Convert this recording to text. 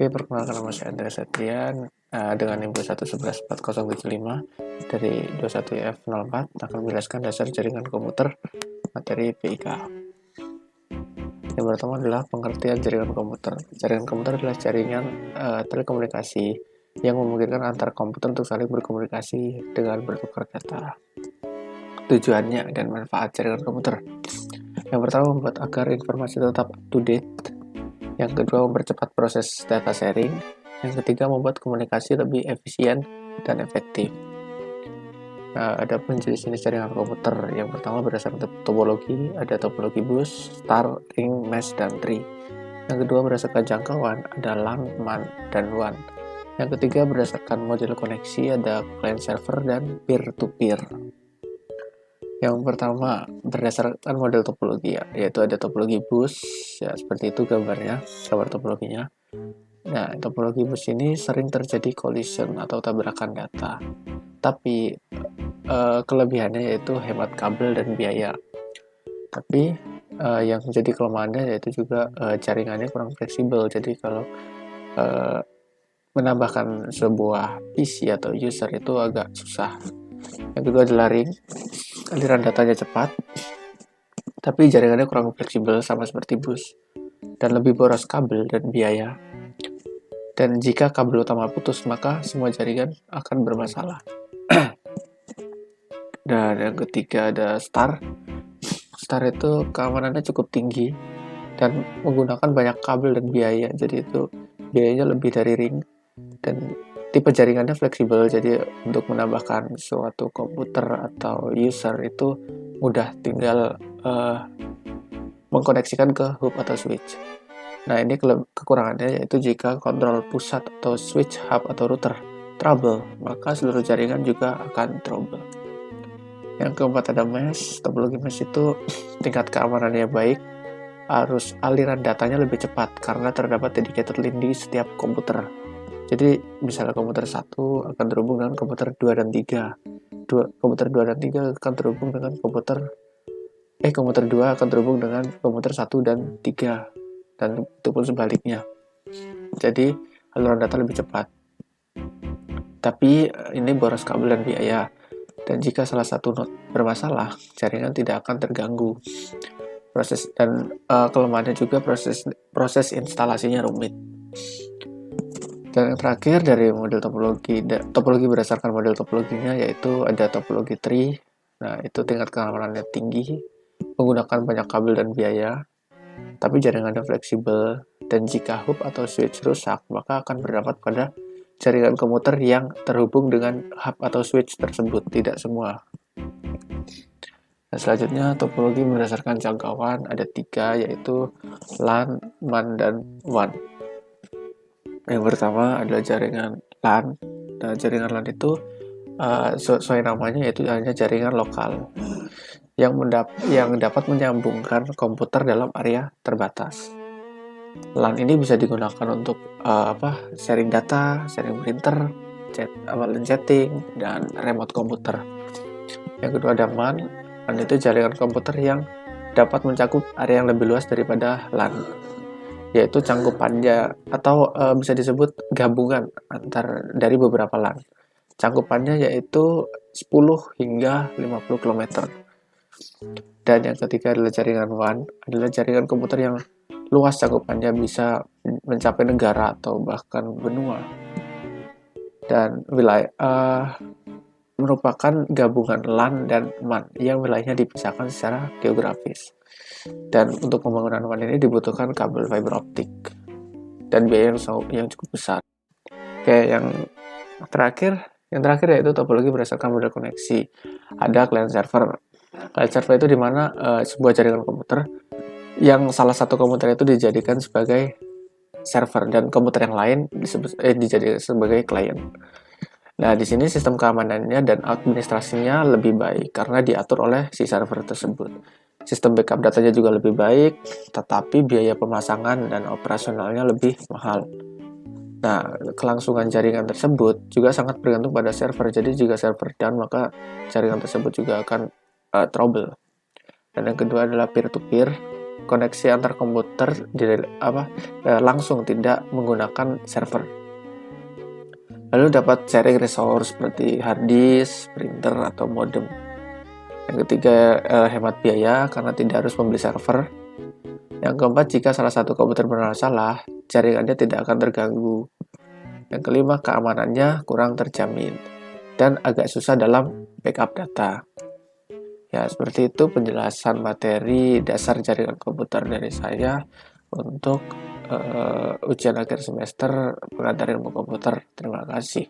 Oke, perkenalkan nama saya Andreas Septrian dengan NIM 211144075 dari 21F04 akan menjelaskan dasar jaringan komputer materi PIK. Yang pertama adalah pengertian jaringan komputer. Jaringan komputer adalah jaringan telekomunikasi yang memungkinkan antar komputer untuk saling berkomunikasi dengan bertukar data. Tujuannya dan manfaat jaringan komputer. Yang pertama, membuat agar informasi tetap up to date. Yang kedua, mempercepat proses data sharing. Yang ketiga, membuat komunikasi lebih efisien dan efektif. Nah, ada pun jenis-jenis jaringan komputer. Yang pertama berdasarkan topologi, ada topologi bus, star, ring, mesh, dan tree. Yang kedua berdasarkan jangkauan, ada LAN, MAN, dan WAN. Yang ketiga berdasarkan model koneksi, ada client server dan peer-to-peer. Yang pertama berdasarkan model topologi yaitu ada topologi bus, ya seperti itu gambar topologinya. Nah, topologi bus ini sering terjadi collision atau tabrakan data. Tapi kelebihannya yaitu hemat kabel dan biaya. Tapi yang menjadi kelemahannya yaitu juga jaringannya kurang fleksibel. Jadi kalau menambahkan sebuah PC atau user itu agak susah. Yang kedua adalah ring. Aliran datanya cepat, tapi jaringannya kurang fleksibel sama seperti bus, dan lebih boros kabel dan biaya. Dan jika kabel utama putus, maka semua jaringan akan bermasalah. Dan yang ketiga ada star. Star itu keamanannya cukup tinggi dan menggunakan banyak kabel dan biaya, jadi itu biayanya lebih dari ring. Dan tipe jaringannya fleksibel, jadi untuk menambahkan suatu komputer atau user itu mudah, tinggal mengkoneksikan ke hub atau switch. Nah, ini kekurangannya yaitu jika kontrol pusat atau switch, hub atau router trouble, maka seluruh jaringan juga akan trouble. Yang keempat ada mesh. Topologi mesh itu tingkat keamanannya baik, arus aliran datanya lebih cepat karena terdapat dedicated link di setiap komputer. Jadi misalnya komputer 1 akan terhubung dengan komputer 2 dan 3. Komputer 2 dan 3 akan terhubung dengan komputer 2 akan terhubung dengan komputer 1 dan 3. Dan itu pun sebaliknya. Jadi aliran data lebih cepat. Tapi ini boros kabel dan biaya. Dan jika salah satu node bermasalah, jaringan tidak akan terganggu. Kelemahannya juga proses instalasinya rumit. Dan yang terakhir dari model topologi berdasarkan model topologinya yaitu ada topologi tree. Nah, itu tingkat keamanannya tinggi, menggunakan banyak kabel dan biaya, tapi jaringannya fleksibel. Dan jika hub atau switch rusak, maka akan berdampak pada jaringan komputer yang terhubung dengan hub atau switch tersebut, tidak semua. Nah, selanjutnya topologi berdasarkan jangkauan ada 3, yaitu LAN, MAN, dan WAN. Yang pertama adalah jaringan LAN. Nah, jaringan LAN itu sesuai namanya yaitu hanya jaringan lokal yang dapat menyambungkan komputer dalam area terbatas. LAN ini bisa digunakan untuk sharing data, sharing printer, chatting, dan remote komputer. Yang kedua ada MAN. MAN itu jaringan komputer yang dapat mencakup area yang lebih luas daripada LAN, yaitu cangkupannya atau bisa disebut gabungan dari beberapa LAN. Cangkupannya yaitu 10 hingga 50 km. Dan yang ketiga adalah jaringan WAN, adalah jaringan komputer yang luas cangkupannya, bisa mencapai negara atau bahkan benua. Dan wilayah merupakan gabungan LAN dan MAN yang wilayahnya dipisahkan secara geografis. Dan untuk pembangunan WAN ini dibutuhkan kabel fiber optik dan biaya yang cukup besar. Oke, yang terakhir yaitu topologi berdasarkan model koneksi. Ada client server. Client server itu dimana sebuah jaringan komputer yang salah satu komputer itu dijadikan sebagai server dan komputer yang lain dijadikan sebagai client. Nah, di sini sistem keamanannya dan administrasinya lebih baik karena diatur oleh si server tersebut. Sistem backup datanya juga lebih baik, tetapi biaya pemasangan dan operasionalnya lebih mahal. Nah, kelangsungan jaringan tersebut juga sangat bergantung pada server. Jadi jika server down, maka jaringan tersebut juga akan trouble. Dan yang kedua adalah peer-to-peer. koneksi antar komputer langsung, tidak menggunakan server. Lalu dapat sharing resource seperti hard disk, printer, atau modem. Yang ketiga, hemat biaya karena tidak harus membeli server. Yang keempat, jika salah satu komputer bermasalah, jaringannya tidak akan terganggu. Yang kelima, keamanannya kurang terjamin dan agak susah dalam backup data. Ya, seperti itu penjelasan materi dasar jaringan komputer dari saya untuk ujian akhir semester pengantar ilmu komputer. Terima kasih.